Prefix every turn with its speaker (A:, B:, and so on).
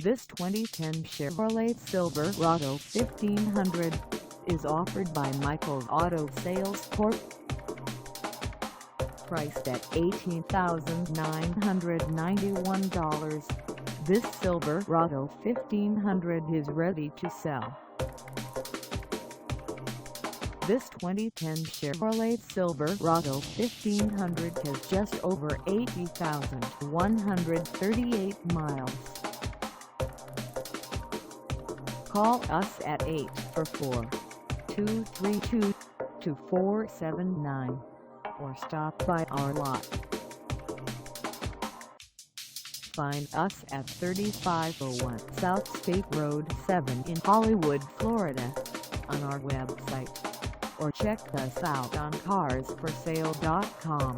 A: This 2010 Chevrolet Silverado 1500 is offered by Michael's Auto Sales Corp. Priced at $18,991, this Silverado 1500 is ready to sell. This 2010 Chevrolet Silverado 1500 has just over 80,138 miles. Call us at 844-232-2479 or stop by our lot. Find us at 3501 South State Road 7 in Hollywood, Florida on our website, or check us out on carsforsale.com.